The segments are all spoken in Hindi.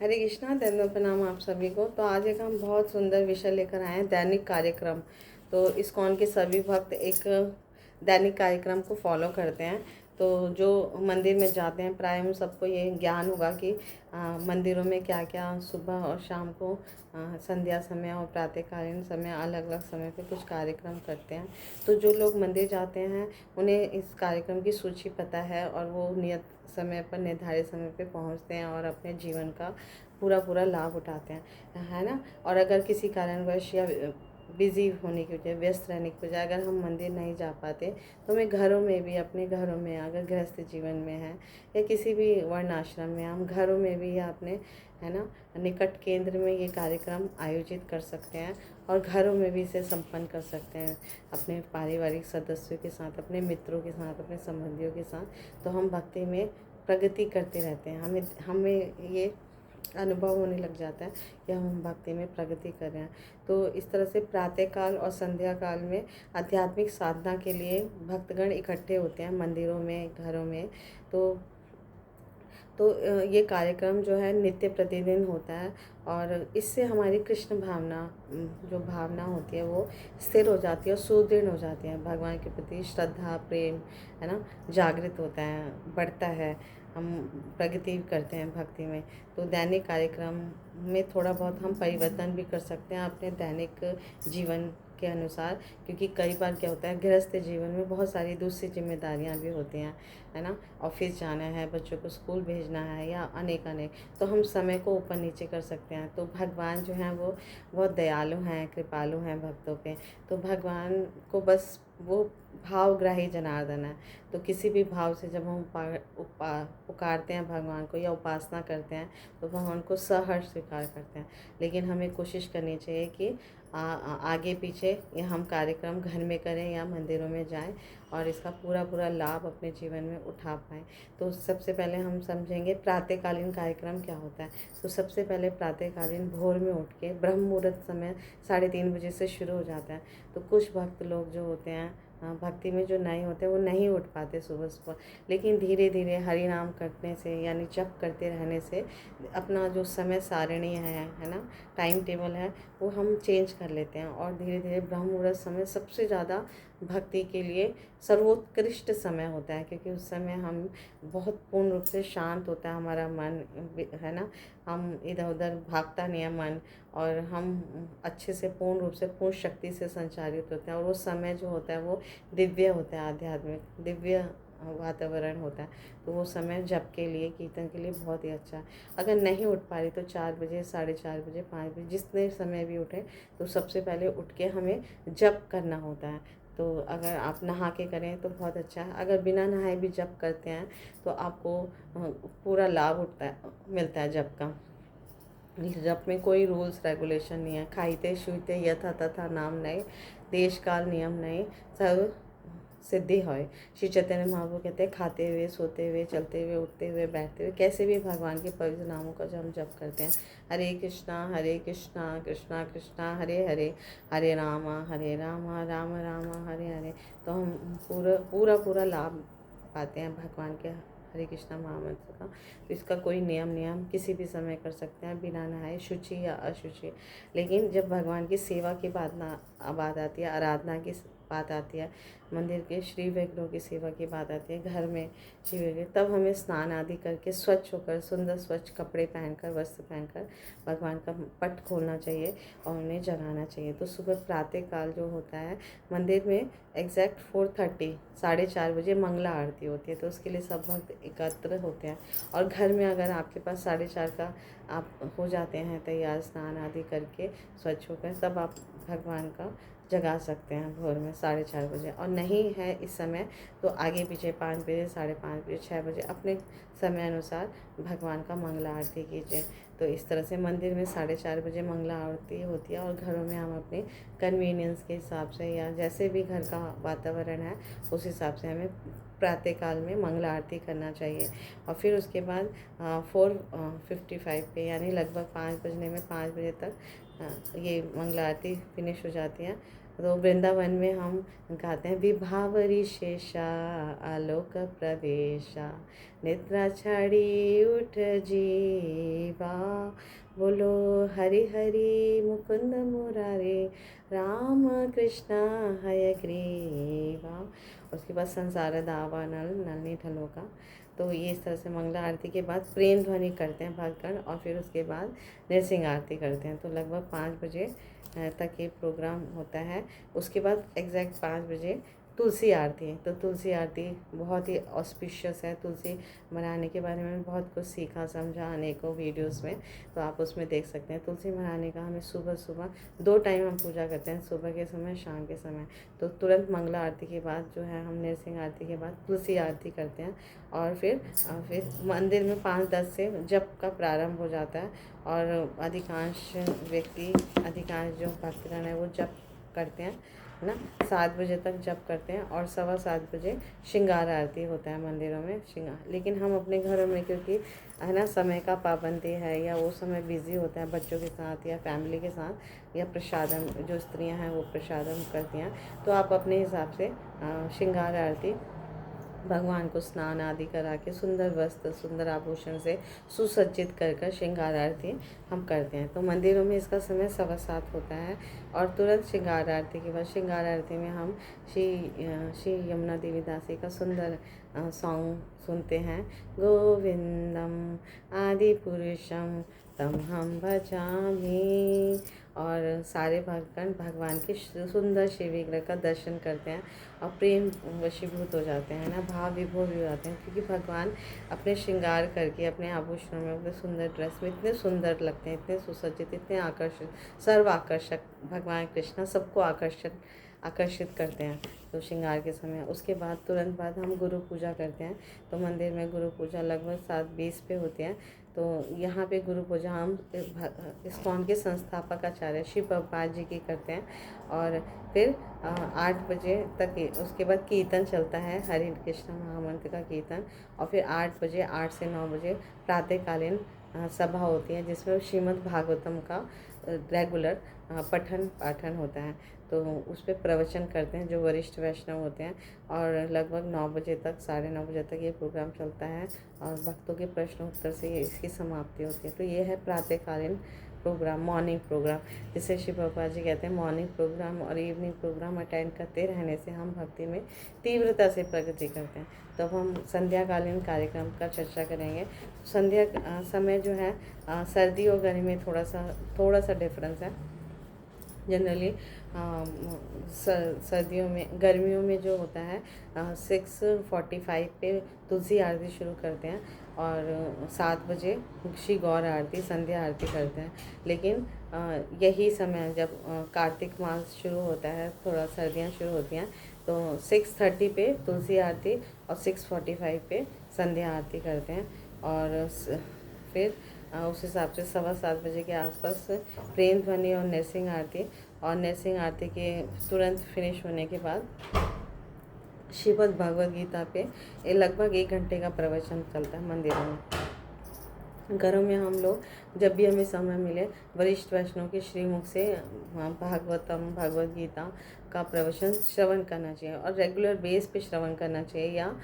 हरे कृष्णा, दंडवत प्रणाम आप सभी को। तो आज एक हम बहुत सुंदर विषय लेकर आए हैं, दैनिक कार्यक्रम। तो इस्कॉन के सभी भक्त एक दैनिक कार्यक्रम को फॉलो करते हैं। तो जो मंदिर में जाते हैं, प्राय हम सबको ये ज्ञान होगा कि मंदिरों में क्या क्या सुबह और शाम को संध्या समय और प्रातःकालीन समय अलग अलग समय पे कुछ कार्यक्रम करते हैं। तो जो लोग मंदिर जाते हैं उन्हें इस कार्यक्रम की सूची पता है और वो नियत समय पर, निर्धारित समय पे पहुंचते हैं और अपने जीवन का पूरा पूरा लाभ उठाते हैं, है ना। और अगर किसी कारणवश या बिज़ी होने की वजह, व्यस्त रहने की वजह अगर हम मंदिर नहीं जा पाते तो हमें घरों में भी, अपने घरों में अगर गृहस्थ जीवन में है या किसी भी वर्ण आश्रम में, हम घरों में भी या अपने, है ना, निकट केंद्र में ये कार्यक्रम आयोजित कर सकते हैं और घरों में भी इसे संपन्न कर सकते हैं अपने पारिवारिक सदस्यों के साथ, अपने मित्रों के साथ, अपने संबंधियों के साथ। तो हम भक्ति में प्रगति करते रहते हैं। हमें हमें ये अनुभव होने लग जाता है कि हम भक्ति में प्रगति कर रहे हैं। तो इस तरह से प्रातःकाल और संध्या काल में आध्यात्मिक साधना के लिए भक्तगण इकट्ठे होते हैं मंदिरों में, घरों में। तो ये कार्यक्रम जो है नित्य प्रतिदिन होता है और इससे हमारी कृष्ण भावना, जो भावना होती है वो स्थिर हो जाती है और सुदृढ़ हो जाती है। भगवान के प्रति श्रद्धा, प्रेम, है ना, जागृत होता है, बढ़ता है। हम प्रगति करते हैं भक्ति में। तो दैनिक कार्यक्रम में थोड़ा बहुत हम परिवर्तन भी कर सकते हैं अपने दैनिक जीवन के अनुसार, क्योंकि कई बार क्या होता है, गृहस्थ जीवन में बहुत सारी दूसरी जिम्मेदारियां भी होती हैं, है ना। ऑफिस जाना है, बच्चों को स्कूल भेजना है या अनेक अनेक, तो हम समय को ऊपर नीचे कर सकते हैं। तो भगवान जो हैं वो बहुत दयालु हैं, कृपालु हैं भक्तों पे। तो भगवान को बस वो भावग्राही जनार्दन है। तो किसी भी भाव से जब हम पुकारते हैं भगवान को या उपासना करते हैं तो भगवान को सहर्ष स्वीकार करते हैं। लेकिन हमें कोशिश करनी चाहिए कि आगे पीछे या हम कार्यक्रम घर में करें या मंदिरों में जाएं और इसका पूरा पूरा लाभ अपने जीवन में उठा पाएँ। तो सबसे पहले हम समझेंगे प्रातःकालीन कार्यक्रम क्या होता है। तो सबसे पहले प्रातःकालीन भोर में उठ के, ब्रह्म मुहूर्त समय 3:30 बजे से शुरू हो जाता है। तो कुछ भक्त लोग जो होते हैं, भक्ति में जो नए होते हैं, वो नहीं उठ पाते सुबह सुबह, लेकिन धीरे धीरे हरि नाम करने से, यानी जप करते रहने से अपना जो समय सारिणी है ना, टाइम टेबल है, वो हम चेंज कर लेते हैं और धीरे धीरे ब्रह्म मुहूर्त समय सबसे ज़्यादा भक्ति के लिए सर्वोत्कृष्ट समय होता है, क्योंकि उस समय हम बहुत पूर्ण रूप से शांत होता है हमारा मन, है ना। हम इधर उधर भागता नहीं है मन, और हम अच्छे से पूर्ण रूप से, पूर्ण शक्ति से संचालित होते हैं। और वो समय जो होता है वो दिव्य होता है, आध्यात्मिक दिव्य वातावरण होता है। तो वो समय जप के लिए, कीर्तन के लिए बहुत ही अच्छा है। अगर नहीं उठ पा रही तो 4 बजे, 4:30 बजे, 5 बजे, जितने समय भी उठें, तो सबसे पहले उठ के हमें जप करना होता है। तो अगर आप नहा के करें तो बहुत अच्छा है। अगर बिना नहाए भी जप करते हैं तो आपको पूरा लाभ उठता है, मिलता है जप का। जप में कोई रूल्स रेगुलेशन नहीं है। खाइते शुइते यथा तथा नाम नहीं, देश काल नियम नहीं, सब सिद्धि है। श्री चैतन्य महाप्रभु कहते हैं, खाते हुए, सोते हुए, चलते हुए, उठते हुए, बैठते हुए, कैसे भी भगवान के पवित्र नामों का जो हम जप करते हैं, हरे कृष्णा कृष्णा कृष्णा हरे हरे, हरे रामा राम राम हरे हरे। तो हम पूरा पूरा पूरा लाभ पाते हैं भगवान के हरे कृष्णा महामंत्र का। तो इसका कोई नियम किसी भी समय कर सकते हैं बिना नहाए, शुचि या अशुचि। लेकिन जब भगवान की सेवा की बात आती है, आराधना की बात आती है, मंदिर के श्री विग्रहों की सेवा की बात आती है, घर में श्री विग्रह, तब हमें स्नान आदि करके स्वच्छ होकर, सुंदर स्वच्छ कपड़े पहनकर, वस्त्र पहनकर भगवान का पट खोलना चाहिए और उन्हें जगाना चाहिए। तो सुबह प्रातःकाल जो होता है मंदिर में एग्जैक्ट 4:30, 4:30 बजे मंगला आरती होती है। तो उसके लिए सब भक्त एकत्र होते हैं। और घर में अगर आपके पास 4:30 का आप हो जाते हैं तैयार, स्नान आदि करके स्वच्छ होकर, तब आप भगवान का जगा सकते हैं भोर में 4:30 बजे। और नहीं है इस समय तो आगे पीछे 5 बजे, 5:30 बजे, 6 बजे, अपने समय अनुसार भगवान का मंगला आरती कीजिए। तो इस तरह से मंदिर में 4:30 बजे मंगला आरती होती है और घरों में हम अपने कन्वीनियंस के हिसाब से या जैसे भी घर का वातावरण है उस हिसाब से हमें प्रातःकाल में मंगला आरती करना चाहिए। और फिर उसके बाद 4:55 पे, यानी लगभग 5 बजने में, 5 बजे तक ये मंगला आरती फिनिश हो जाती है। तो वृंदावन में हम गाते हैं, विभावरी शेषा आलोक प्रवेशा, निद्रा छाड़ी उठ जीवा, बोलो हरि हरि मुकुंद मुरारे, राम कृष्ण हय ग्रीवा। उसके बाद संसार दावा नल नलनी ढलोका। तो ये इस तरह से मंगला आरती के बाद प्रेम ध्वनि करते हैं भक्तगण, और फिर उसके बाद नृसिंह आरती करते हैं। तो लगभग 5 बजे तक ये प्रोग्राम होता है। उसके बाद एग्जैक्ट 5 बजे तुलसी आरती है। तो तुलसी आरती बहुत ही ऑस्पिशियस है। तुलसी मनाने के बारे में बहुत कुछ सीखा समझा अनेकों वीडियोस में, तो आप उसमें देख सकते हैं। तुलसी मनाने का हमें सुबह सुबह 2 टाइम हम पूजा करते हैं, सुबह के समय, शाम के समय। तो तुरंत मंगला आरती के बाद जो है हम नृसिंह आरती के बाद तुलसी आरती करते हैं, और फिर मंदिर में 5-10 से जप का प्रारंभ हो जाता है, और अधिकांश व्यक्ति, अधिकांश जो भक्तगण है वो जप करते हैं, है ना। 7 बजे तक जप करते हैं, और 7:15 बजे श्रृंगार आरती होता है मंदिरों में श्रृंगार। लेकिन हम अपने घरों में, क्योंकि है ना समय का पाबंदी है, या वो समय बिज़ी होता है बच्चों के साथ या फैमिली के साथ, या प्रसादम जो स्त्रियां हैं वो प्रसादम करती हैं, तो आप अपने हिसाब से श्रृंगार आरती भगवान को स्नान आदि करा के सुंदर वस्त्र, सुंदर आभूषण से सुसज्जित कर कर श्रृंगार आरती हम करते हैं। तो मंदिरों में इसका समय 7:15 होता है, और तुरंत श्रृंगार आरती के बाद श्रृंगार आरती में हम श्री यमुना देवी दासी का सुंदर सॉन्ग सुनते हैं, गोविंदम आदि पुरुषम तम हम भजामि। और सारे भक्तगण भगवान के सुंदर शिव विग्रह का दर्शन करते हैं, और प्रेम वशीभूत हो जाते हैं ना, भाव विभोर हो जाते हैं, क्योंकि भगवान अपने श्रृंगार करके, अपने आभूषणों में, अपने सुंदर ड्रेस में इतने सुंदर लगते हैं, इतने सुसज्जित, इतने आकर्षक, सर्व आकर्षक। भगवान कृष्ण सबको आकर्षित करते हैं तो श्रृंगार के समय। उसके बाद तुरंत बाद हम गुरु पूजा करते हैं। तो मंदिर में गुरु पूजा लगभग 7:20 पे होती है। तो यहाँ पे गुरु पूजा हम इस्कॉन के संस्थापक आचार्य श्री प्रभुपाद जी की करते हैं, और फिर 8 बजे तक उसके बाद कीर्तन चलता है, हरे कृष्ण महामंत्र का कीर्तन, और फिर 8 बजे, 8 से 9 बजे प्रातःकालीन सभा होती है, जिसमें श्रीमद् भागवतम का रेगुलर पठन पाठन होता है। तो उस पर प्रवचन करते हैं जो वरिष्ठ वैष्णव होते हैं, और लगभग 9 बजे तक, 9:30 बजे तक ये प्रोग्राम चलता है, और भक्तों के प्रश्न उत्तर से इसकी समाप्ति होती है। तो ये है प्रातःकालीन प्रोग्राम, मॉर्निंग प्रोग्राम, जिसे शिव बाबा जी कहते हैं। मॉर्निंग प्रोग्राम और इवनिंग प्रोग्राम अटेंड करते रहने से हम भक्ति में तीव्रता से प्रगति करते हैं। तो अब हम संध्याकालीन कार्यक्रम का चर्चा करेंगे। संध्या समय जो है सर्दी और गर्मी में थोड़ा सा डिफरेंस है। जनरली सर्दियों में, गर्मियों में जो होता है 6:45 पे तुलसी आरती शुरू करते हैं, और 7 बजे श्री गौर आरती, संध्या आरती करते हैं। लेकिन यही समय जब कार्तिक मास शुरू होता है, थोड़ा सर्दियाँ शुरू होती हैं, तो 6:30 पे तुलसी आरती और 6:45 पे संध्या आरती करते हैं। और फिर उस हिसाब से 7:15 बजे के आसपास प्रेम ध्वनि और नृसिंह आरती, और नृसिंह आरती के तुरंत फिनिश होने के बाद श्रीमद् भगवद गीता पे लगभग 1 घंटे का प्रवचन चलता है मंदिरों में। घरों में हम लोग जब भी हमें समय मिले, वरिष्ठ वैष्णव के श्रीमुख से भागवतम, भगवद गीता का प्रवचन श्रवण करना चाहिए, और रेगुलर बेस पे श्रवण करना चाहिए, या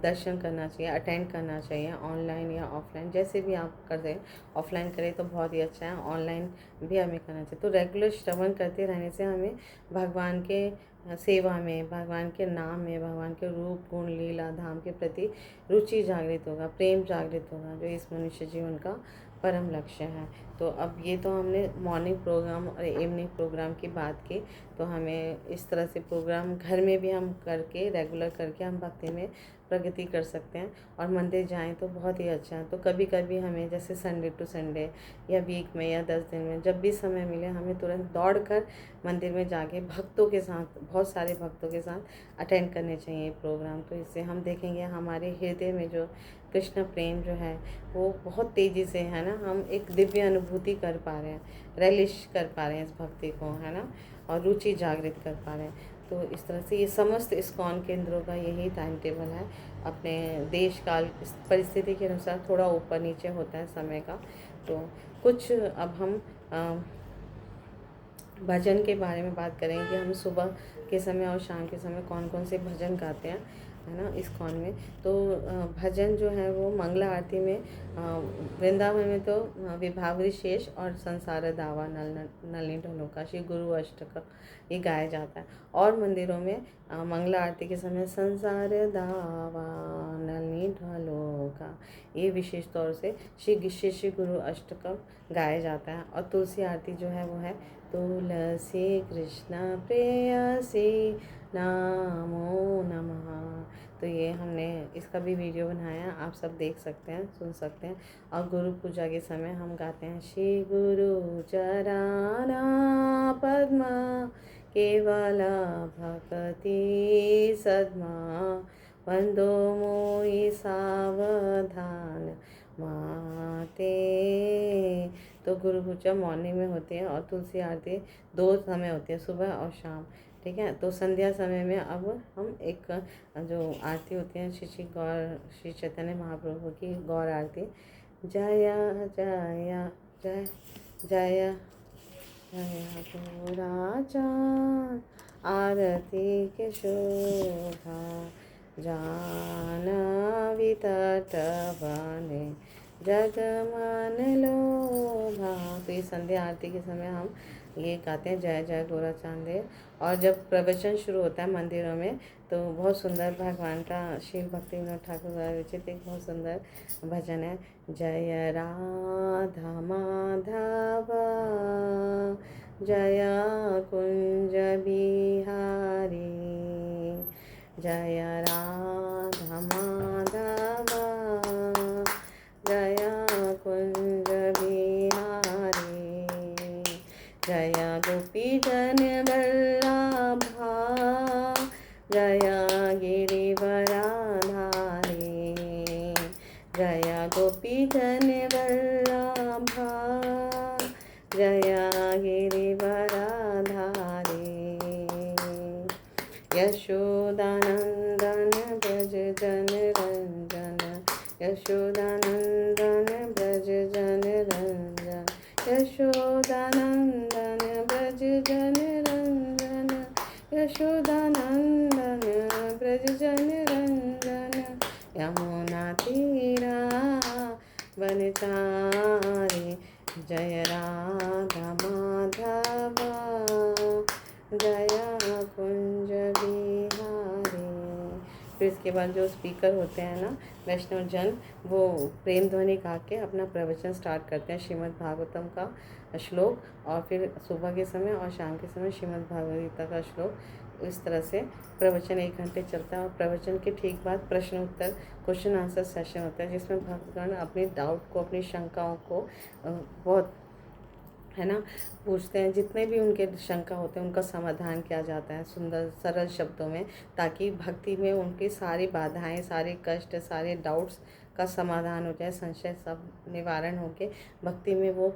दर्शन करना चाहिए, अटेंड करना चाहिए, ऑनलाइन या ऑफलाइन, जैसे भी आप कर दें। ऑफलाइन करें तो बहुत ही अच्छा है, ऑनलाइन भी हमें करना चाहिए। तो रेगुलर श्रवण करते रहने से हमें भगवान के सेवा में, भगवान के नाम में, भगवान के रूप, गुण, लीला, धाम के प्रति रुचि जागृत होगा, प्रेम जागृत होगा, जो इस मनुष्य जीवन का परम लक्ष्य है। तो अब ये तो हमने मॉर्निंग प्रोग्राम और इवनिंग प्रोग्राम की बात की। तो हमें इस तरह से प्रोग्राम घर में भी हम करके, रेगुलर करके हम भक्ति में प्रगति कर सकते हैं, और मंदिर जाएं तो बहुत ही अच्छा है। तो कभी कभी हमें जैसे संडे टू संडे या वीक में या 10 दिन में जब भी समय मिले, हमें तुरंत दौड़ कर मंदिर में जाके भक्तों के साथ, बहुत सारे भक्तों के साथ अटेंड करने चाहिए प्रोग्राम। तो इससे हम देखेंगे हमारे हृदय में जो कृष्ण प्रेम जो है वो बहुत तेज़ी से, है ना, हम एक दिव्य अनुभूति कर पा रहे हैं, रेलिश कर पा रहे हैं इस भक्ति को, है ना, और रुचि जागृत कर पा रहे हैं। तो इस तरह से ये समस्त इस्कॉन केंद्रों का यही टाइम टेबल है। अपने देश काल परिस्थिति के अनुसार थोड़ा ऊपर नीचे होता है समय का। तो कुछ अब हम भजन के बारे में बात करेंगे कि हम सुबह के समय और शाम के समय कौन कौन से भजन गाते हैं, है ना, इस्कॉन में। तो भजन जो है वो मंगला आरती में वृंदावन में तो विभावरी शेष और संसार दावा नलनी ढोलों श्री गुरु अष्टक ये गाया जाता है। और मंदिरों में मंगला आरती के समय संसार दावा नलनी ढोलों ये विशेष तौर से श्री गुरु अष्टकम गाया जाता है। और तुलसी आरती जो है वो है तुलसी कृष्ण प्रेयसी नमो नमः। तो ये हमने इसका भी वीडियो बनाया, आप सब देख सकते हैं, सुन सकते हैं। और गुरु पूजा के समय हम गाते हैं श्री गुरु चराना पद्मा केवला भक्ति सद्मा वंदो मोई सावधान माते। तो गुरु पूजा मॉर्निंग में होती है और तुलसी आरती 2 समय होती है, सुबह और शाम, ठीक है। तो संध्या समय में अब हम एक जो आरती होती है श्री चैतन्य महाप्रभु की गौर आरती, जया जया जय जया जया गौराचान आरती के शोभा जानवी तट बने जगमन लोभा। तो ये संध्या आरती के समय हम ये गाते हैं जय जय गोरा चांदे। और जब प्रवचन शुरू होता है मंदिरों में तो बहुत सुंदर भगवान का श्री भक्ति विनोद ठाकुर द्वारा रचित एक बहुत सुंदर भजन है, जय राधा माधव जय कुंज बिहारी जय राधा माधव जय कुंज बिहारी जय गोपी जन वल्लभा जय गिरिवराधारी जय गोपी जन वल्लभा जय गिरिवराधारी यशोदानंदन ब्रज जन रंजन यशोदानंदन ब्रज जन रंजन यशोदानंदन ब्रज जन रंजन यशोदानंदन ब्रज जन रंजन यमुना तीरा वनचारी जय राधा माधव जय कुंज बिहारी। फिर इसके बाद जो स्पीकर होते हैं ना वैष्णव जन, वो प्रेम ध्वनि गा के अपना प्रवचन स्टार्ट करते हैं श्रीमद् भागवतम का श्लोक, और फिर सुबह के समय और शाम के समय श्रीमद् भागवत गीता का श्लोक। इस तरह से प्रवचन 1 घंटे चलता है। और प्रवचन के ठीक बाद प्रश्न उत्तर क्वेश्चन आंसर सेशन होता है, जिसमें भक्तगण अपने डाउट को, अपनी शंकाओं को बहुत, है ना, पूछते हैं। जितने भी उनके शंका होते हैं उनका समाधान किया जाता है सुंदर सरल शब्दों में, ताकि भक्ति में उनकी सारी बाधाएं, सारे कष्ट, सारे डाउट्स का समाधान हो जाए, संशय सब निवारण होके भक्ति में वो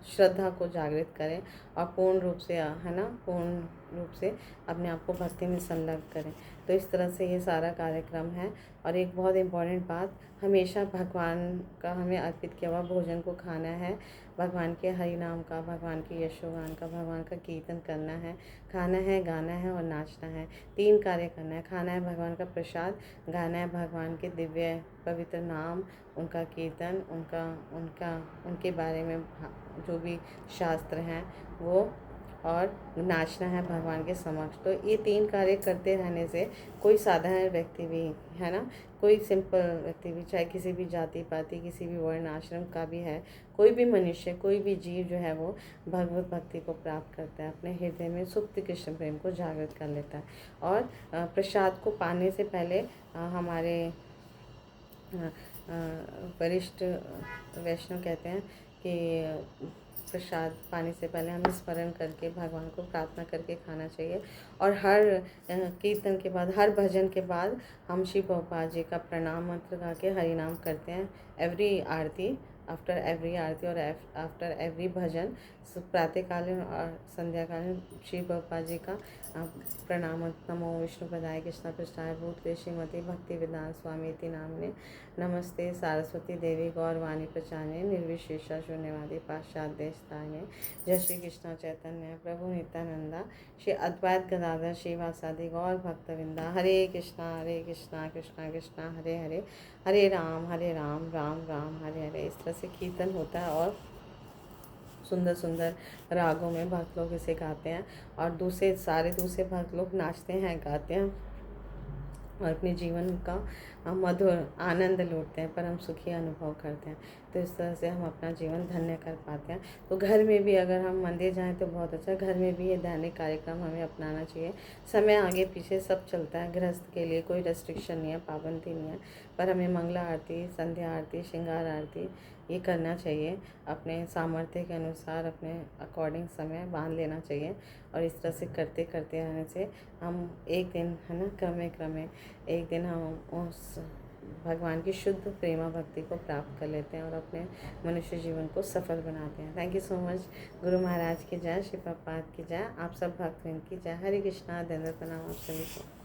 श्रद्धा को जागृत करें और पूर्ण रूप से, है ना, पूर्ण रूप से अपने आप को भक्ति में संलग्न करें। तो इस तरह से ये सारा कार्यक्रम है। और एक बहुत इम्पॉर्टेंट बात, हमेशा भगवान का हमें अर्पित किया हुआ भोजन को खाना है, भगवान के हरि नाम का, भगवान के यशोगान का, भगवान का कीर्तन करना है, खाना है, गाना है और नाचना है। 3 कार्य करना है। खाना है भगवान का प्रसाद, गाना है भगवान के दिव्य पवित्र नाम, उनका कीर्तन, उनके बारे में जो भी शास्त्र हैं वो, और नाचना है भगवान के समक्ष। तो ये 3 कार्य करते रहने से कोई साधारण व्यक्ति भी, है ना, कोई सिंपल व्यक्ति भी, चाहे किसी भी जाति पाति, किसी भी वर्ण आश्रम का भी है, कोई भी मनुष्य, कोई भी जीव जो है वो भगवत भक्ति को प्राप्त करता है, अपने हृदय में सुप्त कृष्ण प्रेम को जागृत कर लेता है। और प्रसाद को पाने से पहले हमारे वरिष्ठ वैष्णव कहते हैं कि प्रसाद पाने से पहले हमें स्मरण करके भगवान को प्रार्थना करके खाना चाहिए। और हर कीर्तन के बाद, हर भजन के बाद हम श्री प्रभुपाद जी का प्रणाम मंत्र गा के हरि नाम करते हैं। एवरी आरती आफ्टर एवरी आरती और आफ्टर एवरी भजन प्रातःकालीन और संध्याकालीन श्री प्रभुपाद जी का प्रणाम। नमो विष्णुपदाय कृष्ण पृष्ठाय भूतले श्रीमती भक्ति वेदांत स्वामी इति नामने नमस्ते सारस्वती देवी गौरवाणी प्रचारणे निर्विशेषा शून्यवादी पाश्चात्य देशतारिणे। जय श्री कृष्ण चैतन्य प्रभु नित्यानंदा श्री अद्वैत गदाधर श्रीवासादि गौर भक्तवृंदा। हरे कृष्णा कृष्णा कृष्णा हरे हरे, हरे राम राम राम हरे हरे। इस तरह से कीर्तन होता है और सुंदर सुंदर रागों में भक्त लोग इसे गाते हैं और दूसरे भक्त लोग नाचते हैं, गाते हैं और अपने जीवन का मधुर आनंद लूटते हैं, परम सुखी अनुभव करते हैं। तो इस तरह से हम अपना जीवन धन्य कर पाते हैं। तो घर में भी अगर हम मंदिर जाएं तो बहुत अच्छा, घर में भी ये दैनिक कार्यक्रम हमें अपनाना चाहिए। समय आगे पीछे सब चलता है, गृहस्थ के लिए कोई रेस्ट्रिक्शन नहीं है, पाबंदी नहीं है, पर हमें मंगला आरती, संध्या आरती, श्रृंगार आरती ये करना चाहिए। अपने सामर्थ्य के अनुसार अपने अकॉर्डिंग समय बांध लेना चाहिए और इस तरह से करते करते रहने से हम एक दिन है ना क्रमे एक दिन हम उस भगवान की शुद्ध प्रेमा भक्ति को प्राप्त कर लेते हैं और अपने मनुष्य जीवन को सफल बनाते हैं। Thank you so much. Guru Maharaj की जय, श्री प्रभुपाद की जय, आप सब भक्तजन की जय। हरे कृष्णा, दंडवत प्रणाम आप सभी को।